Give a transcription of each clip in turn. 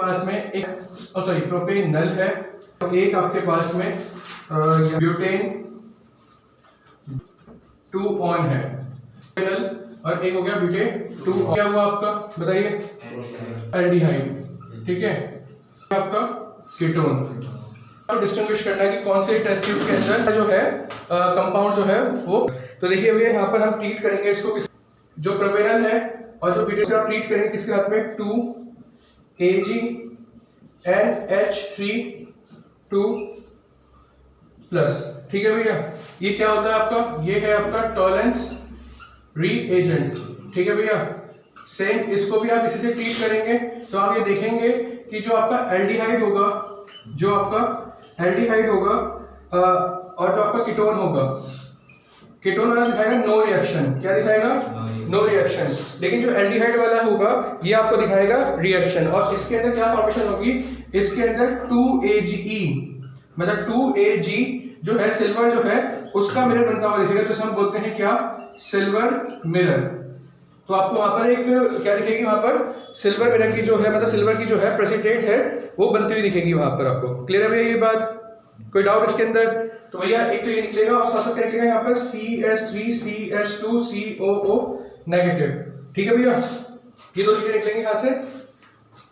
पास में एक प्रोपेनल है, एक आपके पास में ब्यूटेन 2 ऑन है और एक हो गया ब्यूटेन 2 ऑन। क्या हुआ आपका बताइए? एल्डिहाइड। ठीक है, आपका कीटोन। तो डिस्टिंग्विश करना है कि कौन से टेस्ट ट्यूब के अंदर जो है कंपाउंड जो है वो। तो देखिए भैया यहाँ पर हम ट्रीट करेंगे इसको, जो प्रोपेनल है और जो ब्यूटेन आप ट्रीट करेंगे किसके साथ में? 2AgNH3 plus. ठीक है भैया, ये क्या होता है आपका? ये है आपका टॉलेंस रीएजेंट। ठीक है भैया, सेम इसको भी आप इसी से ट्रीट करेंगे। तो आप ये देखेंगे कि जो आपका एल्डिहाइड होगा, और जो आपका कीटोन होगा, कीटोन वाला दिखाएगा नो रिएक्शन। क्या दिखाएगा? No reaction. लेकिन जो एल्डिहाइड वाला होगा ये आपको दिखाएगा रिएक्शन। और इसके अंदर क्या फॉर्मेशन होगी? इसके अंदर 2Age, मतलब 2Ag जो है सिल्वर जो है उसका मिरर बनता हुआ दिखेगा। तो हम बोलते हैं क्या? Silver mirror. तो आपको वहां पर एक क्या दिखेगी? वहां पर सिल्वर मिरर की जो है, मतलब सिल्वर की जो है प्रेसिपिटेट है वो बनती हुई दिखेगी वहां पर आपको। क्लियर है भैया ये बात? कोई डाउट इसके अंदर? तो भैया एक तो ये निकलेगा और साथ साथ क्या निकलेगा यहाँ पर? CH3CH2COO negative. ठीक है भैया, ये दो चीजें निकलेंगी यहाँ से।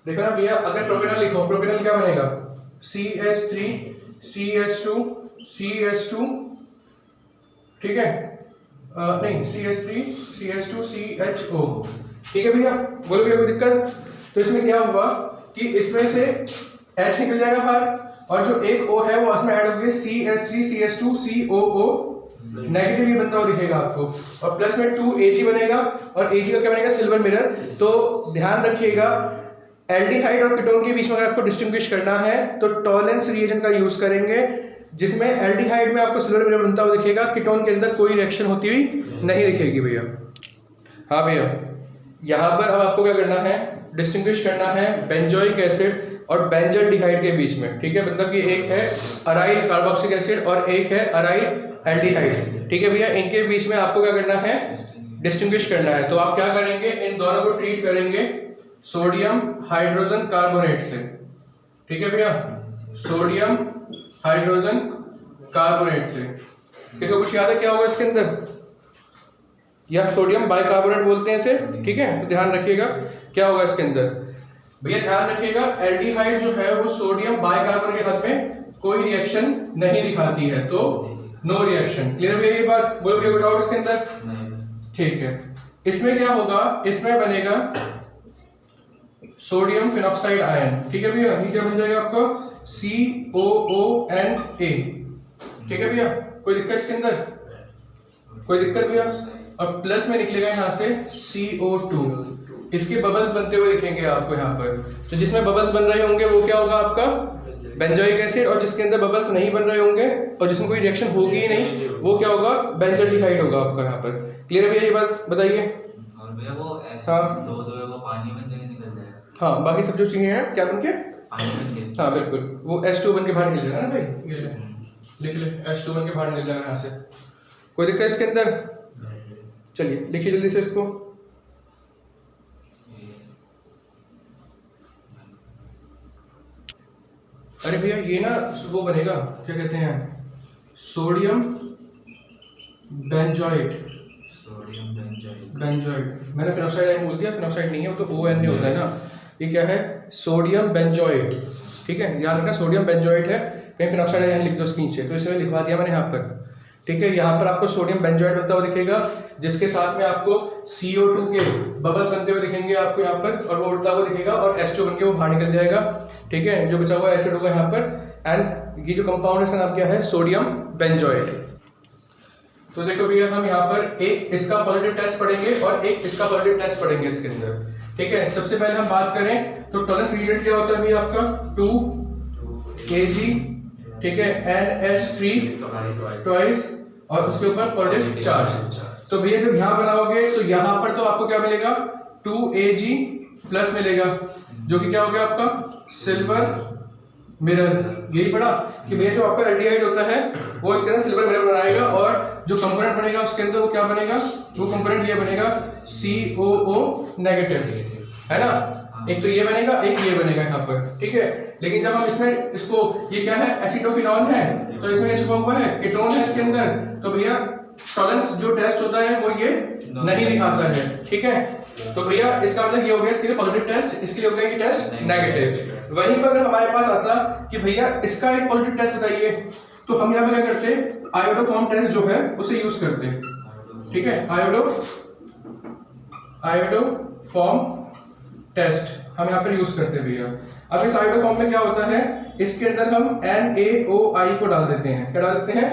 देखो ना भैया, अगर प्रोपेनल लिखो, प्रोपेनल क्या बनेगा? CH3CH2CH2, ठीक है, नहीं CH3CH2CHO। ठीक है भैया, बोलो भैया कोई दिक्कत? तो इसमें क्या हुआ कि इसमें से H निकल जाएगा बाहर और जो एक O है वो इसमें ऐड हो गया CH3CH2COO नेगेटिव ही बनता हुआ दिखेगा आपको। और प्लस में 2Ag बनेगा और Ag का क्या बनेगा? Silver mirror. तो ध्यान रखिएगा, एल्डिहाइड और कीटोन के बीच में अगर आपको डिस्टिंग्विश करना है तो टॉलेंस रिएजेंट का यूज करेंगे, जिसमें एल्डिहाइड में आपको सिल्वर मिरर बनता हुआ दिखेगा, कीटोन के अंदर कोई रिएक्शन होती हुई नहीं दिखेगी भैया। हाँ भैया, यहाँ पर अब आपको क्या करना है? डिस्टिंग्विश करना है बेंजोइक एसिड और बेंजल्डिहाइड के बीच में। ठीक है, मतलब कि एक है अराइल कार्बोक्सिलिक एसिड और एक है अराइल एल्डिहाइड। ठीक है भैया, इनके बीच में आपको क्या करना है? डिस्टिंग्विश करना है। तो आप क्या करेंगे? इन दोनों को ट्रीट करेंगे सोडियम हाइड्रोजन कार्बोनेट से। ठीक है भैया, सोडियम हाइड्रोजन कार्बोनेट से। किसको कुछ याद है क्या होगा इसके अंदर? या सोडियम बाइकार्बोनेट बोलते हैं इसे। ठीक है, तो ध्यान रखिएगा क्या होगा इसके अंदर। भैया ध्यान रखिएगा, एल्डिहाइड जो है वो सोडियम बाइकार्बोनेट के साथ में कोई रिएक्शन नहीं दिखाती है, तो नो रिएक्शन। क्लियर है ये बात? बोलो भैया कोई डाउट इसके अंदर? ठीक है, इसमें क्या होगा? इसमें बनेगा सोडियम फिनॉक्साइड आयन। ठीक है भैया, ये क्या बन जाएगा आपका? COONA। ठीक है भैया, कोई दिक्कत इसके अंदर? कोई दिक्कत भैया? और प्लस में निकलेगा यहाँ से CO2। इसके बबल्स बनते हुए दिखेंगे आपको यहाँ पर। तो जिसमें बबल्स बन रहे होंगे वो क्या होगा आपका? Benzoic acid. और जिसके अंदर बबल्स नहीं बन रहे होंगे और जिसमें कोई रिएक्शन होगी ही नहीं वो क्या होगा? बेंजल्डिहाइड होगा आपका यहाँ पर। क्लियर है भैया ये बात? बताइए। और भैया वो हाँ, दो है वो पानी में निकल जाएगा। हाँ, बाकी सब जो चीजें हैं क्या बन के? पानी में। हाँ बिल्कुल, वो H2 बन के बाहर निकल जाएगा ना भाई। ये ले लिख ले, H2 बन के बाहर निकल जाएगा यहाँ से। कोई दिक्कत इसके अंदर? चलिए लिखिए जल्दी से इसको। अरे भैया ये ना वो बनेगा, क्या कहते हैं? Sodium benzoate. मैंने फिनॉक्साइड आयन बोल दिया, फिनॉक्साइड नहीं है वो तो ONA होता है ना। ये क्या है? Sodium benzoate. ठीक है, याद रखना सोडियम बेंजोइट है। कहीं फिनॉक्साइड आयन लिख दो इसके नीचे, तो इसमें लिखवा दिया मैंने यहाँ पर। ठीक है, यहाँ पर आपको सोडियम बेंजोइट बनता हुआ दिखेगा, जिसके साथ में आपको CO2 के बबल्स बनते हुए दिखेंगे आपको यहाँ पर, और वो उड़ता हुआ दिखेगा और H2 बन के वो बाहर निकल जाएगा। ठीक है, जो बचा हुआ एसिड होगा यहाँ पर। एंड ये जो कंपाउंड है इसका नाम क्या है? Sodium benzoate. तो देखो भैया, हम यहाँ पर एक इसका पॉजिटिव टेस्ट पढ़ेंगे और एक इसका पॉजिटिव टेस्ट पढ़ेंगे इसके अंदर। ठीक है, सबसे पहले हम बात करें तो टॉलेंस रिएजेंट क्या होता है भैया आपका? 2Ag। ठीक है, NH3 ट्वाइस और उसके ऊपर पॉजिटिव चार्ज। तो भैया जब यहाँ बनाओगे तो यहाँ पर तो आपको क्या मिलेगा? 2Ag प्लस मिलेगा, जो कि क्या हो गया आपका? Silver mirror. यही पढ़ा कि भैया जो आपका एल्डिहाइड होता है वो इसके अंदर सिल्वर मिरर बनाएगा, और जो कंपोनेंट बनेगा उसके अंदर वो क्या बनेगा? वो कंपोनेंट ये बनेगा COO नेगेटिव, है ना। एक तो ये बनेगा, एक ये बनेगा यहाँ पर, ठीक है। लेकिन जब हम इसमें इसको, ये क्या है, एसिटोफिनॉल है, तो इसमें ये छुपा हुआ है, कीटोन है इसके अंदर, तो भैया टॉलरेंस जो टेस्ट होता है वो ये नहीं दिखाता है, ठीक है। तो भैया इसका मतलब ये हो गया इसके लिए पॉजिटिव टेस्ट, इसके लिए हो गया कि टेस्ट नेगेटिव। वहीं पर अगर हमारे पास आता कि भैया इसका एक पॉजिटिव टेस्ट बताइए, तो हम यहाँ पे क्या करते हैं, आयोडोफॉर्म टेस्ट जो है उसे यूज करते हैं, ठीक है। आयोडोफॉर्म टेस्ट हम यहाँ पर यूज करते हैं भैया। अब इस आयोडोफॉर्म में क्या होता है, इसके अंदर हम NaOI को डाल देते हैं, क्या डाल देते हैं,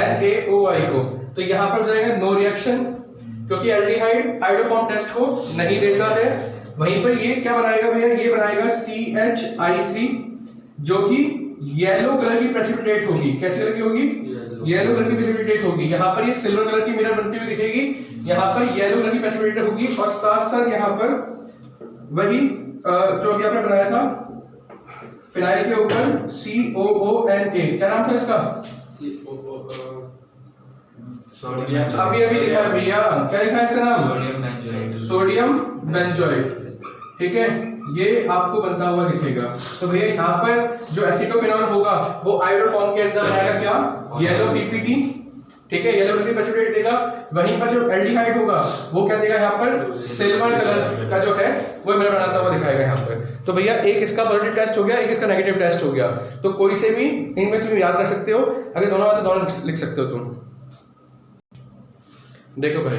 NaOI को, तो यहाँ पर जाएगा नो रिएक्शन, क्योंकि एल्डिहाइड आयोडोफॉर्म टेस्ट को नहीं देता है। वहीं पर ये क्या बनाएगा भैया, ये बनाएगा CHI3, जो कि येलो कलर की प्रेसिपिटेट होगी। कैसी कलर की होगी, येलो कलर की प्रेसिपिटेट होगी। यहाँ पर ये सिल्वर कलर की मिरर बनती हुई दिखेगी, यहाँ पर येलो कलर की प्रेसिपिटेट होगी, और साथ साथ यहाँ पर वही जो अभी आपने बनाया था फिनाइल के ऊपर COONA, क्या नाम था इसका, अभी लिखा है भैया, क्या लिखा है इसका नाम, सोडियम बेंजोएट, ठीक है। ये आपको बनता हुआ दिखेगा। तो भैया यहाँ पर जो एसिटोफिनॉल होगा वो आयोडोफॉर्म के अंदर आएगा क्या, येलो PPT, ठीक है, येलो कलर की प्रेसिपिटेट देगा। वहीं पर जो एल्डिहाइड होगा वो क्या देगा, यहाँ पर सिल्वर कलर का जो है वो मिरर बनाता हुआ दिखाएगा यहाँ पर। तो भैया एक इसका पॉजिटिव टेस्ट हो गया, एक इसका नेगेटिव टेस्ट हो गया। तो कोई से भी इनमें तुम याद रख सकते हो, अगर दोनों आते दोनों लिख सकते हो तुम। देखो भाई,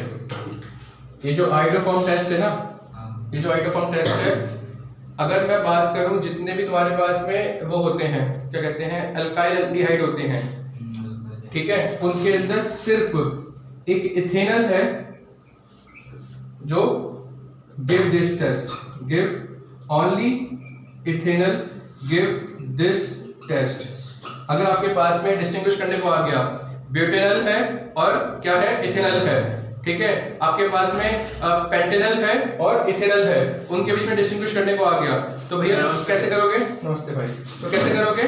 ये जो आयोडोफॉर्म टेस्ट है ना, ये जो आयोडोफॉर्म टेस्ट है, अगर मैं बात करूं जितने भी तुम्हारे पास में वो होते हैं, क्या कहते हैं, अल्काइल एल्डिहाइड होते हैं, ठीक है, उनके अंदर सिर्फ एक इथेनॉल है जो give this test, give only ethanol give this test. अगर आपके पास में डिस्टिंग्विश करने को आ गया, ब्यूटेनॉल है और क्या है, इथेनॉल है, ठीक है, आपके पास में पेंटेनॉल है और इथेनॉल है, उनके बीच में डिस्टिंग्विश करने को आ गया, तो भैया कैसे करोगे, नमस्ते भाई, तो कैसे करोगे,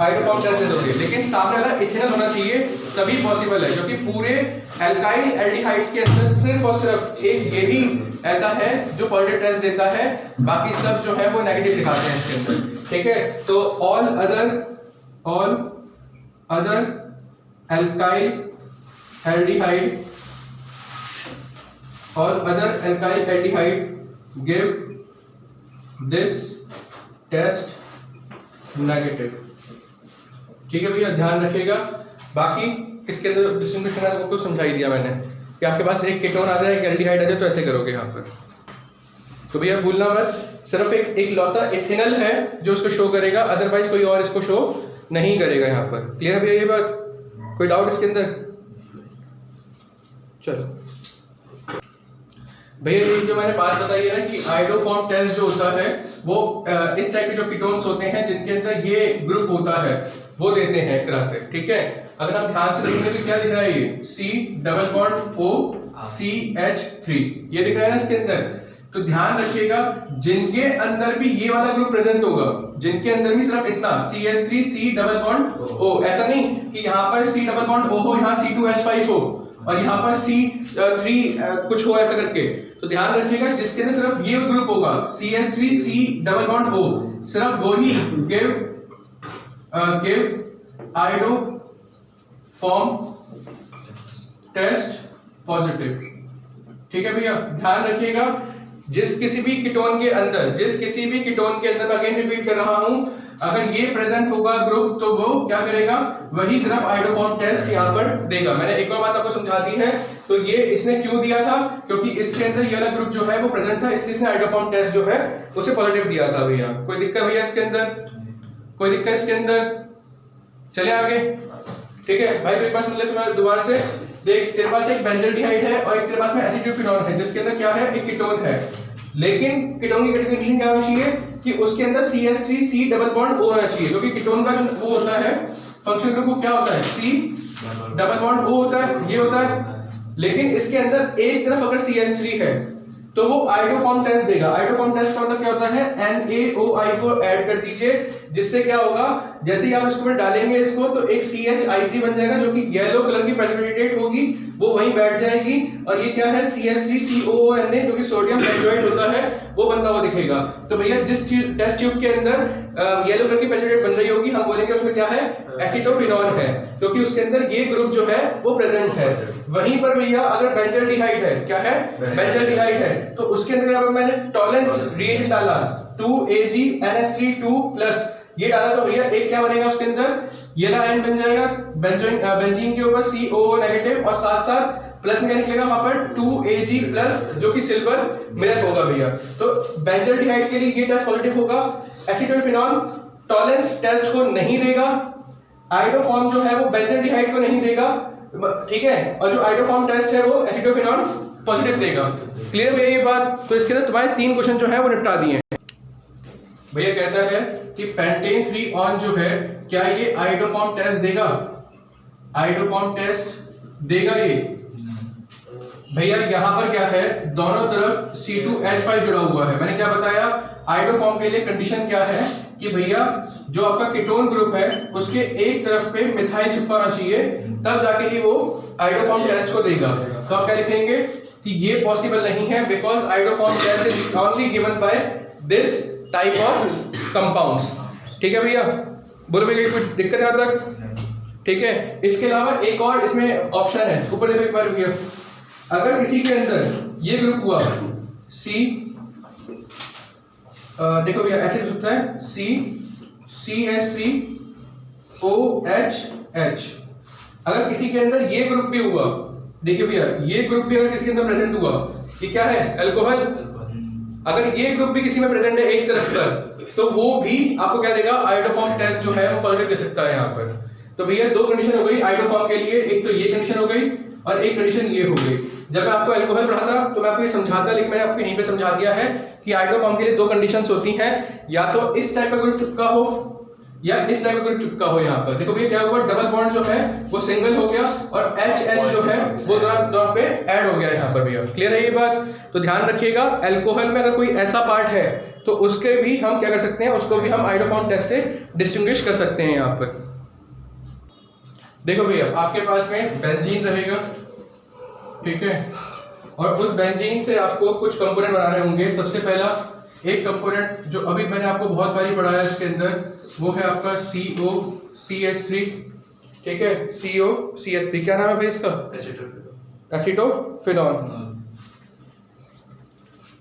आयोडोफॉर्म टेस्ट दे दोगे। लेकिन सामने वाला इथेनॉल होना चाहिए तभी पॉसिबल है, क्योंकि पूरे एल्काइल एल्डिहाइड्स के अंदर सिर्फ और सिर्फ एक यही ऐसा है जो पॉजिटिव टेस्ट देता है, बाकी सब जो है वो नेगेटिव दिखाते हैं इसके अंदर, ठीक है। तो ऑल अदर एल्काइल एल्डिहाइड और other alkyl aldehyde give this test negative, ठीक है भैया, ध्यान रखिएगा। बाकी इसके अंदर डिस्टिंग्विश करना आपको समझा ही दिया मैंने, कि आपके पास एक कीटोन आ जाए, एक एल्डिहाइड आ जाए, तो ऐसे करोगे यहाँ पर। तो भैया भूलना मत, सिर्फ एक लौता इथेनॉल है जो इसको शो करेगा, अदरवाइज कोई और इसको शो नहीं करेगा यहाँ पर। क्लियर है भैया ये बात, कोई डाउट इसके अंदर? चलो भैया, ये जो मैंने बात बताई है ना कि आयोडोफॉर्म टेस्ट जो होता है वो इस टाइप के जो कीटोन्स होते हैं जिनके अंदर ये ग्रुप होता है वो देते हैं एक तरह से, ठीक है। अगर आप ध्यान से देखेंगे तो क्या दिख रहा है, ये C++O CH3, ये दिख रहा है ना इसके अंदर। तो ध्यान रखिएगा, जिनके अंदर भी ये वाला ग्रुप प्रेजेंट होगा, जिनके अंदर भी सिर्फ इतना CH3 C++O, ऐसा नहीं कि यहाँ पर C++O हो, यहाँ C2H5 हो और यहाँ पर C3 कुछ हो ऐसा करके। तो ध्यान रखिएगा, जिसके अंदर सिर्फ ये ग्रुप होगा CH3 C++O, सिर्फ वही गिव आयोडोफॉर्म टेस्ट पॉजिटिव, ठीक है भैया। ध्यान रखिएगा, जिस किसी भी कीटोन के अंदर मैं अगेन रिपीट कर रहा हूं, अगर ये प्रेजेंट होगा ग्रुप तो वो क्या करेगा, वही सिर्फ आयोडोफॉर्म टेस्ट यहाँ पर देगा। मैंने एक और बात आपको समझा दी है, तो ये इसने क्यों दिया था, क्योंकि इसके अंदर ये वाला ग्रुप जो है वो प्रेजेंट था, इसलिए इसने आयोडोफॉर्म टेस्ट जो है उसे पॉजिटिव दिया था भैया। कोई दिक्कत भैया इसके अंदर, कोई दिक्कत इसके अंदर? चले आगे, ठीक है भाई। एक बार सुन ले तुम्हारे दोबारा से, देख तेरे पास एक बेंजल्डिहाइड है और एक तेरे पास में एसिटोफिनॉल है, जिसके अंदर क्या है, एक कीटोन है। लेकिन कीटोन की कंडीशन क्या होनी चाहिए कि उसके अंदर CH3 C++O होना चाहिए, क्योंकि कीटोन का जो वो होता है फंक्शनल ग्रुप वो क्या होता है, C++O होता है, ये होता है। लेकिन इसके अंदर एक तरफ अगर CH3 है तो वो आयोडोफॉर्म टेस्ट देगा। आयोडोफॉर्म टेस्ट का मतलब क्या होता है, NaOI को ऐड कर दीजिए, जिससे क्या होगा, जैसे ही आप इसको में डालेंगे इसको, तो एक CHI3 बन जाएगा जो कि येलो कलर की प्रेसिपिटेट होगी, वो वहीं बैठ जाएगी। और ये क्या है, CH3COONA जो कि सोडियम बेंजोएट होता है, वो बनता हुआ दिखेगा। तो भैया जिस टेस्ट ट्यूब के अंदर येलो कलर की प्रेसिपिटेट बन रही होगी, हम बोलेंगे उसमें क्या है, एसीटोफिनॉल है, क्योंकि उसके अंदर ये ग्रुप जो है वो प्रेजेंट है। वहीं पर भैया अगर बेंजल्डिहाइड है, क्या है, बेंजल्डिहाइड है, तो उसके अंदर यहाँ पर मैंने टॉलेंस रिएजेंट डाला 2AgNH3 ये डाला, तो भैया एक क्या बनेगा उसके अंदर, ये आयन बन जाएगा बेंजीन के ऊपर COO नेगेटिव, और साथ साथ प्लस में क्या निकलेगा वहां पर 2Ag प्लस, जो कि सिल्वर मिनट होगा भैया। तो बेंजल्डिहाइड के लिए ये टेस्ट पॉजिटिव होगा। एसीटोफिनॉल टॉलेंस टेस्ट को नहीं देगा, आइडोफॉर्म जो है वो बेंजल्डिहाइड को नहीं देगा, ठीक है, और जो आइडोफॉर्म टेस्ट है वो एसीटोफिनॉल पॉजिटिव देगा। क्लियर भैया ये बात? तो इसके अंदर तुम्हारे 3 क्वेश्चन जो है वो निपटा दिए हैं। भैया कहता है कि पेंटेन 3 ऑन जो है, क्या ये आइडोफॉर्म टेस्ट देगा, आइडोफॉर्म टेस्ट देगा ये? भैया यहाँ पर क्या है, दोनों तरफ C2H5 जुड़ा हुआ है। मैंने क्या बताया, आइडोफॉर्म के लिए कंडीशन क्या है कि भैया जो आपका कीटोन ग्रुप है उसके एक तरफ पे मिथाइल चिपका होना चाहिए, तब जाके ही वो आइडोफॉर्म टेस्ट को देगा। तो आप क्या लिखेंगे कि ये पॉसिबल नहीं है, because iodoform test is only given by this type of compounds. ठीक है भैया, बोलो भैया कुछ दिक्कत है तक? ठीक है, इसके अलावा एक और इसमें ऑप्शन है, ऊपर देखो एक बार भैया, अगर किसी के अंदर ये ग्रुप हुआ C, देखो भैया ऐसे लिख सकता है CH3OHH, अगर किसी के अंदर ये ग्रुप भी हुआ, देखिए भैया ये ग्रुप भी अगर किसी के अंदर प्रेजेंट हुआ, ये क्या है, अल्कोहल, अगर ये ग्रुप भी किसी में प्रेजेंट है एक तरफ पर, तो वो भी आपको क्या देगा, आइडोफॉर्म टेस्ट जो है वो पॉजिटिव दे सकता है यहाँ पर। तो भैया 2 कंडीशन हो गई आइडोफॉर्म के लिए, एक तो ये कंडीशन हो गई और एक कंडीशन ये हो गई। जब मैं आपको अल्कोहल पढ़ाता तो मैं आपको ये समझाता, लेकिन मैंने आपको यहीं पे समझा दिया है कि आइडोफॉर्म के लिए 2 कंडीशंस होती हैं, या तो इस टाइप का ग्रुप चिपका हो या इस टाइप का ग्रुप चिपका हो। यहाँ पर देखो भैया क्या हुआ, डबल बॉन्ड जो है वो सिंगल हो गया और HH जो है वो दोनों पे ऐड हो गया यहाँ पर भैया। क्लियर है ये बात? तो ध्यान रखिएगा, अल्कोहल में अगर कोई ऐसा पार्ट है तो उसके भी हम क्या कर सकते हैं, उसको भी हम आइडोफॉर्म टेस्ट से डिस्टिंग्विश कर सकते हैं। यहाँ पर देखो भैया आपके पास में बेंजीन रहेगा, ठीक है, और उस बेंजीन से आपको कुछ कंपोनेंट बनाने होंगे। सबसे पहला एक कंपोनेंट जो अभी मैंने आपको बहुत बारी पढ़ाया है इसके अंदर, वो है आपका COCH3, ठीक है, COCH3 क्या नाम है भाई इसका, एसीटोफिनॉल,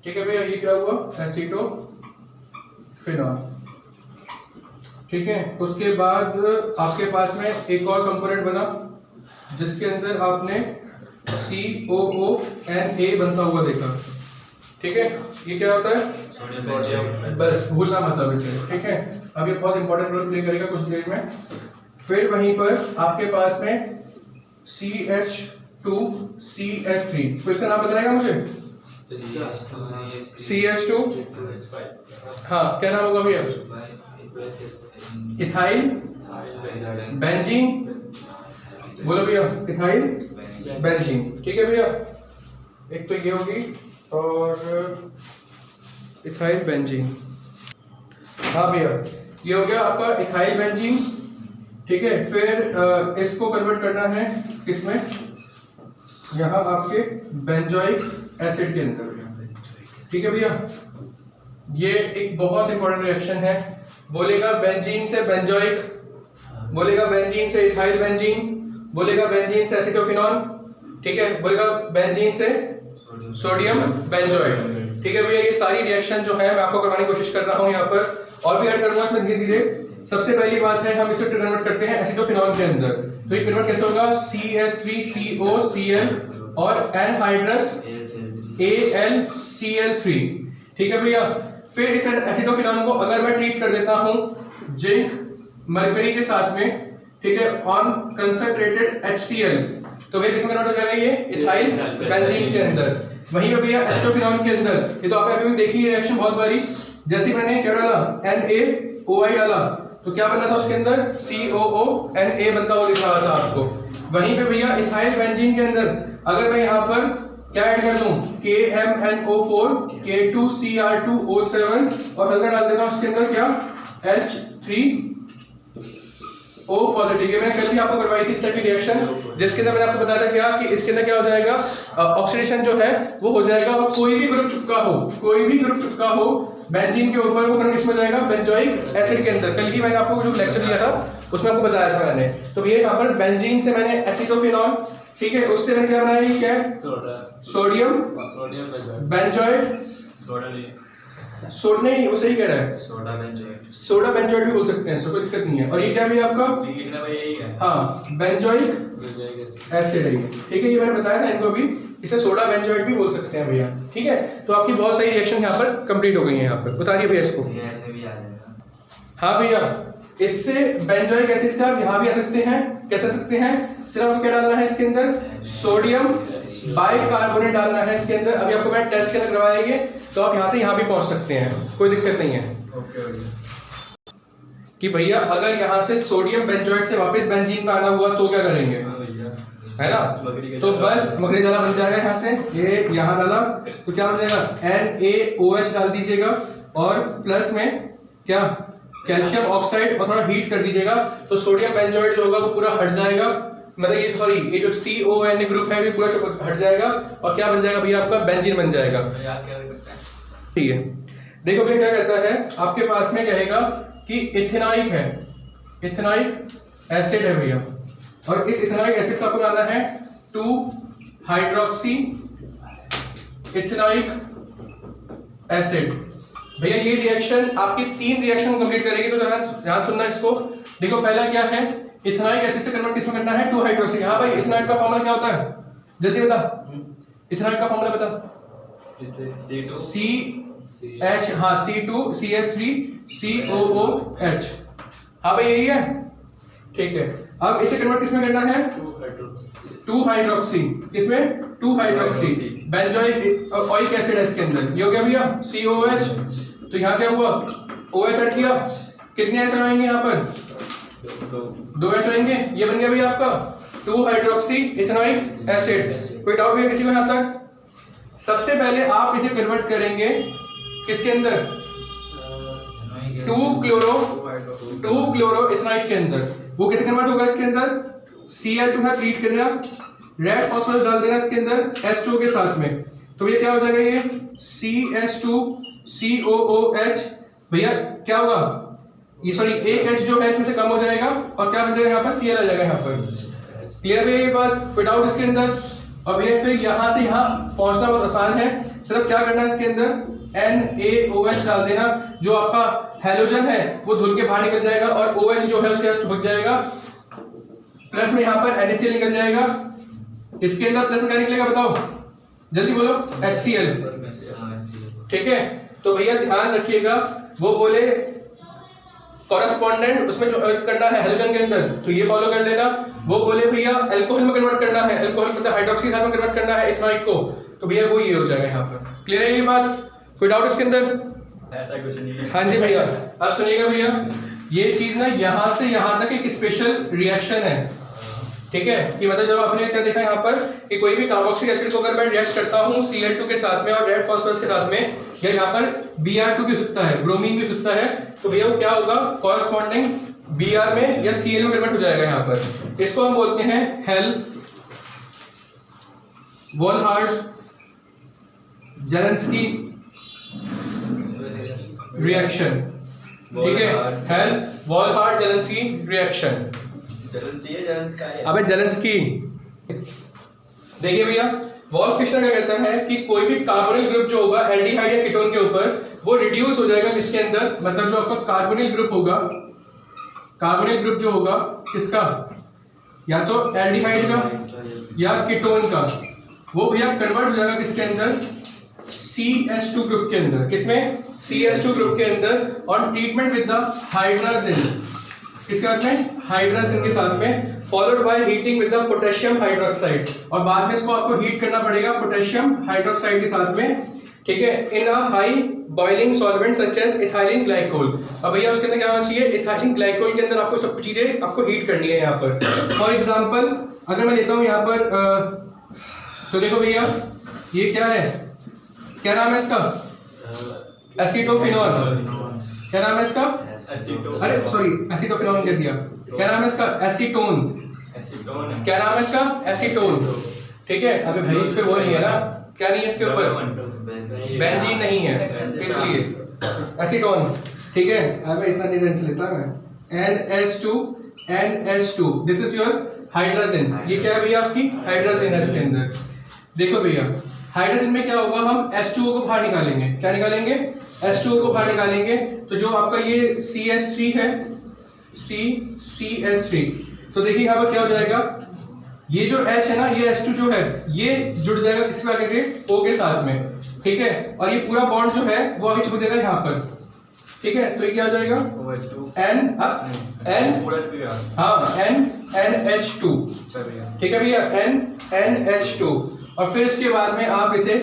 ठीक है भैया, ये क्या हुआ, एसीटोफिनॉल, ठीक है। उसके बाद आपके पास में एक और कंपोनेंट बना जिसके अंदर आपने COONA बनता हुआ देखा, ठीक है, ये क्या होता है, सोडियम, बस भूलना मत अब इसे, ठीक है। अब ये बहुत इंपॉर्टेंट रोल प्ले करेगा कुछ देर में। फिर वहीं पर आपके पास में CH2CH3, तो इसका नाम बताएगा मुझे, CH2, हाँ क्या नाम होगा भैया, इथाइल बेंजीन, बोलो भैया, इथाइल बेंजीन, ठीक है भैया, एक तो ये होगी और इथाइल बेंजीन, हाँ भैया ये हो गया आपका इथाइल बेंजीन, ठीक है। फिर इसको कन्वर्ट करना है किसमें, यहाँ आपके बेंजोइक एसिड के अंदर, ठीक है भैया। ये एक बहुत इंपॉर्टेंट रिएक्शन है, बोलेगा बेंजीन से बेंजोइक, बोलेगा बेंजीन से इथाइल बेंजीन, बोलेगा बेंजीन से एसीटोफिनॉल, ठीक है, बोलेगा बेंजीन से सोडियम बेंजोइड, ठीक है भैया। ये सारी रिएक्शन जो है मैं आपको करवाने की कोशिश कर रहा हूँ यहाँ पर, और भी ऐड करूंगा इसमें धीरे धीरे। सबसे पहली बात है हम इसे कन्वर्ट करते हैं एसीटोफिनॉल के अंदर, तो ये कन्वर्ट कैसे होगा, CH3COCl और एनहाइड्रस AlCl3, ठीक है भैया। फिर इस एसीटोफिनॉल को अगर मैं ट्रीट कर देता हूँ जिंक मरकरी के साथ में, ठीक है, ऑन कंसंट्रेटेड HCl, तो भैया किसमें कन्वर्ट हो जाएगा, ये इथाइल बेंजीन के अंदर। वहीं पे भैया एसीटोफिनॉल के अंदर, ये तो आपने अभी देखी रिएक्शन बहुत बारी, जैसे मैंने क्या डाला, NaOI डाला, तो क्या बना था उसके अंदर, COONA बनता हुआ दिख रहा था आपको। वहीं पे भैया इथाइल बेंजीन के अंदर अगर मैं यहाँ पर क्या ऐड कर दूं, KMNO4 K2Cr2O7 और हल्का डाल देता हूं उसके अंदर क्या, H3 O पॉजिटिव। ये मैंने कल भी आपको करवाई थी इस टाइप की रिएक्शन, जिसके अंदर मैंने आपको बताया था क्या कि इसके अंदर क्या हो जाएगा, ऑक्सीडेशन जो है वो हो जाएगा, और कोई भी ग्रुप चिपका हो बेंजीन के ऊपर, वो कन्वर्ट किसमें जाएगा, बेंजोइक एसिड के अंदर। कल ही मैंने आपको जो लेक्चर दिया था उसमें आपको बताया था मैंने। तो ये यहाँ पर बेंजीन से मैंने एसीटोफिनॉल, ठीक है, उससे मैंने क्या बनाया, ये क्या है, सोडियम बेंजोइट, सोड नहीं, वो सही कह रहा है, सोडा बेंजोइट भी बोल सकते हैं, कोई दिक्कत नहीं है। और ये क्या भी आपका, हाँ, बेंजोइक एसिड है, ठीक है, ये मैंने बताया था इनको भी, इसे सोडा बेंजोइट भी बोल सकते हैं भैया, ठीक है। तो आपकी बहुत सारी रिएक्शन यहाँ पर कंप्लीट हो गई है। यहाँ पर उतारिए भैया इसको। ऐसे भी आ जाएगा। हाँ भैया, इससे बेंजोइक एसिड से आप यहाँ भी आ सकते हैं, कैसे सकते हैं, सिर्फ आपको क्या डालना है इसके अंदर, सोडियम बाइकार्बोनेट डालना है इसके अंदर। अभी आपको मैं टेस्ट के अंदर करवाएंगे, तो आप यहाँ से यहाँ भी पहुँच सकते हैं, कोई दिक्कत नहीं है। कि भैया अगर यहाँ से सोडियम बेंजोइट से वापस बेंजीन पे आना हुआ तो क्या करेंगे, है ना, तो बस मकड़ी डाला बन जाएगा। यहाँ से ये यहाँ डाला तो क्या बन जाएगा, NaOH डाल दीजिएगा, और प्लस में क्या, कैल्शियम ऑक्साइड, और थोड़ा हीट कर दीजिएगा, तो सोडियम बेंजोइट जो होगा वो पूरा हट जाएगा, मतलब ये सॉरी ये जो CON ग्रुप है भी पूरा हट जाएगा, और क्या बन जाएगा भैया, आपका बेंजीन बन जाएगा। ठीक है, देखो भैया क्या कहता है, आपके पास में कहेगा कि इथेनाइक है, इथेनाइक एसिड है भैया, और इस इथेनाइक एसिड से आपको डालना है 2 हाइड्रोक्सी इथेनाइक एसिड। भैया ये रिएक्शन आपकी 3 रिएक्शन कंप्लीट करेगी, तो ध्यान सुनना इसको। देखो पहला क्या है, इथेनाइक एसिड से कन्वर्ट किसमें करना है, 2 हाइड्रोक्सी। हाँ भाई, इथेनाइक का फॉर्मूला क्या होता है, जल्दी बता, इथेनाइक का फॉर्मूला बता, CH, हाँ, C2CH3COOH। हाँ भाई यही है, ठीक है। अब इसे कन्वर्ट किसमें करना है, 2 हाइड्रोक्सी, किसमें, 2 हाइड्रोक्सी बेंजोइक ऑइक एसिड है इसके अंदर, ये हो गया भैया COOH। तो यहाँ क्या हुआ, OH ऐड किया, कितने H आएंगे यहाँ पर, 2 H आएंगे, ये बन गया भैया आपका 2 हाइड्रोक्सी इथेनॉइक एसिड। कोई डाउट भैया किसी को यहाँ तक? सबसे पहले आप इसे कन्वर्ट करेंगे किसके अंदर, 2 क्लोरो इथेनॉइक के अंदर। वो कैसे कन्वर्ट होगा इसके अंदर, Cl2 है, ट्रीट करना, रेड फास्फोरस डाल देना इसके अंदर H2 के साथ में, तो ये क्या हो जाएगा, ये CH2COOH। भैया क्या होगा, ये सॉरी एक H जो है इसमें से कम हो जाएगा, और क्या बन जाएगा यहाँ पर, Cl आ जाएगा यहाँ पर। क्लियर है ये बात, कोई डाउट इसके अंदर? अब ये फिर यहाँ से यहाँ पहुंचना बहुत आसान है, सिर्फ क्या करना है इसके अंदर NaOH डाल देना, जो आपका हैलोजन है वो धुल के बाहर निकल जाएगा, और OH जो है उसके अंदर चिपक जाएगा, प्लस में यहाँ पर NaCl निकल जाएगा। इसके अंदर प्लस में क्या निकलेगा बताओ, जल्दी बोलो, HCl, ठीक है। तो भैया ध्यान रखिएगा, वो बोले कॉरेस्पॉन्डेंट उसमें जो करना है हैलोजन के अंदर, तो ये फॉलो कर लेना। वो बोले भैया अल्कोहल में कन्वर्ट करना है, अल्कोहल मतलब हाइड्रोक्सी में कन्वर्ट करना है इथेनॉइक को, तो भैया वो ये हो जाएगा यहाँ पर। क्लियर है ये बात, कोई डाउट इसके अंदर? ऐसा कुछ नहीं है। हाँ जी भैया, अब सुनिएगा भैया, ये चीज ना यहाँ से यहाँ तक एक स्पेशल रिएक्शन है, ठीक है। कि मतलब जब आपने क्या देखा यहाँ पर कि कोई भी कार्बोक्सिलिक एसिड को अगर मैं रिएक्ट करता हूँ Cl2 के साथ में और रेड फास्फोरस के साथ में, या यहाँ पर Br2 भी सकता है, ब्रोमीन भी सकता है, तो भैया वो क्या होगा, कॉरेस्पॉन्डिंग Br में या Cl में कन्वर्ट हो जाएगा यहाँ पर। इसको हम बोलते हैं हेल वॉलहार्ड जेलेंस्की रिएक्शन, ठीक है, हेल वॉलहार्ड जेलेंस्की रिएक्शन। अबे जेलेंस्की, देखिए भैया वॉल्फ किस्टर क्या कहता है कि कोई भी कार्बोनिल ग्रुप जो होगा एल्डिहाइड या कीटोन के ऊपर, वो रिड्यूस हो जाएगा किसके अंदर, मतलब जो आपका कार्बोनिल ग्रुप होगा, कार्बोनिल ग्रुप जो होगा किसका, या तो एल्डिहाइड का या कीटोन का, वो भैया कन्वर्ट हो जाएगा किसके अंदर, CH2 ग्रुप के अंदर। किसमें, CH2 ग्रुप के अंदर, और ट्रीटमेंट विद द हाइड्रोजन, किसके साथ में, हाइड्रोजन के साथ में, followed by heating with the potassium hydroxide, और बाद में इसको आपको हीट करना पड़ेगा पोटेशियम हाइड्रोक्साइड के साथ में, ठीक है, in a high boiling solvent such as ethylene glycol. अब भैया उसके अंदर क्या होना चाहिए, इथाइलिन ग्लाइकोल के अंदर आपको सब चीजें आपको हीट करनी है यहाँ पर। फॉर एग्जांपल अगर मैं लेता हूँ यहाँ पर तो देखो भैया ये क्या है, क्या नाम है इसका, एसीटोफिनॉल, क्या नाम है इसका, एसीटोन। अरे सॉरी, एसीटोफिनॉल कह दिया। क्या नाम है इसका? एसीटोन। एसीटोन है। क्या नाम है इसका? एसीटोन। ठीक है, अबे भाई इस पे वो नहीं है ना, क्या नहीं है इसके ऊपर? बेंजीन नहीं है, इसलिए एसीटोन। ठीक है, अबे इतना नहीं टेंशन लेता मैं। NH2 this is your hydrogen. ये क्या है भैया? आपकी हाइड्रोजन है इसके अंदर। देखो भैया, हाइड्रोजन में क्या होगा, हम H2O को बाहर निकालेंगे। क्या निकालेंगे? H2O को बाहर निकालेंगे। तो जो आपका ये CH3 है, CH3, तो देखिए यहाँ पर क्या हो जाएगा, ये जो H है ना, ये H2 जो है ये जुड़ जाएगा किसके आगे? O के साथ में। ठीक है, और ये पूरा बॉन्ड जो है वो आगे छुप जाएगा यहाँ पर। ठीक है, तो ये क्या हो जाएगा? OH2 N पूरा भी है। हाँ NH2। ठीक है भैया, NH2। और फिर इसके बाद में आप इसे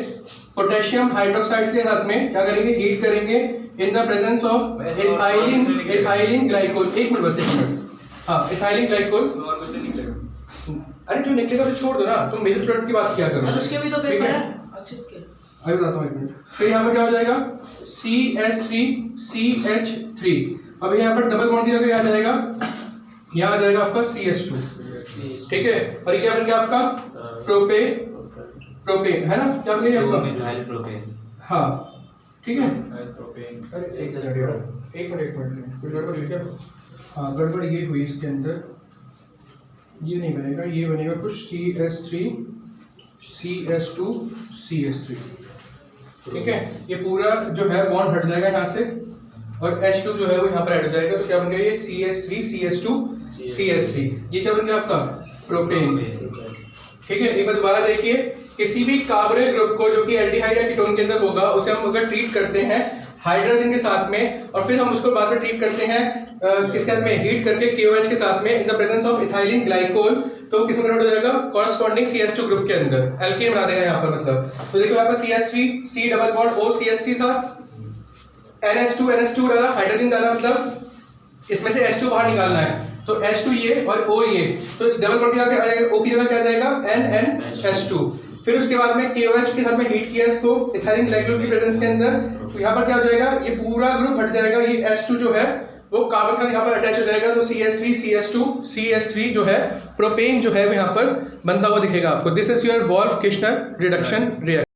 पोटेशियम हाइड्रोक्साइड के साथ में क्या करेंगे? हीट करेंगे in the presence of ethylene glycol. एक मिनट बस, एक मिनट। हाँ, एथाइलिन ग्लाइकोल। इसमें और कुछ नहीं निकलेगा। अरे जो निकलेगा तो छोड़ दो ना, तुम मेजर प्रोडक्ट की बात क्या करो। उसके भी तो ठीक पेपर है? है अक्षित के। अभी बताता हूँ, एक मिनट। फिर यहाँ पर क्या हो जाएगा? CH3। अब यहाँ पर डबल बॉन्ड दिया आ जाएगा, यहाँ आ जाएगा आपका CH2। ठीक है, और ये क्या बन गया आपका? प्रोपेन है ना? क्या बन गया आपका? Methyl propane. हाँ, ठीक है। प्रोपेन। अरे एक मिनट, कुछ गड़बड़ हुई क्या? हाँ, गड़बड़ ये हुई इसके अंदर। ये नहीं बनेगा, ये बनेगा कुछ CH3 CH2 CH3। ठीक है, ये पूरा जो है बॉन्ड हट जाएगा यहाँ से, और H2 जो है वो यहाँ पर ऐड हो जाएगा। तो क्या बन गया? ये CH3 CH2 CH3। ये क्या बन गया आपका? प्रोपेन। ठीक है, एक बार दोबारा देखिए, किसी भी कार्बोनिल ग्रुप को जो कि एल्डिहाइड या कीटोन के अंदर होगा, उसे हम अगर ट्रीट करते हैं हाइड्रोजन के साथ में, और फिर हम उसको बाद में ट्रीट करते हैं किसके साथ में? हीट करके KOH के साथ में in the presence of ethylene glycol, तो किस में कन्वर्ट हो जाएगा? कॉरस्पॉन्डिंग CH2 ग्रुप के अंदर एल्केन बना देगा यहाँ पर। मतलब तो देखो यहाँ पर CH3 C double bond O CH3 था, NH2 डाला, हाइड्रोजन डाला, मतलब इसमें से H2 बाहर निकालना है। तो H2 ये और O ये, तो इस डबल बॉन्ड के O की जगह क्या जाएगा? NH2। फिर उसके बाद में KOH के साथ में हीट किया इसको इथाइलिन ग्लाइकोल की प्रेजेंस के अंदर, तो यहाँ पर क्या हो जाएगा? ये पूरा ग्रुप हट जाएगा। ये H2 जो है वो कार्बन के साथ यहाँ पर अटैच हो जाएगा। तो CH3 CH2 CH3 जो है प्रोपेन जो है वो यहाँ पर बनता हुआ दिखेगा आपको। This is your wolf-Kirchner reduction reaction.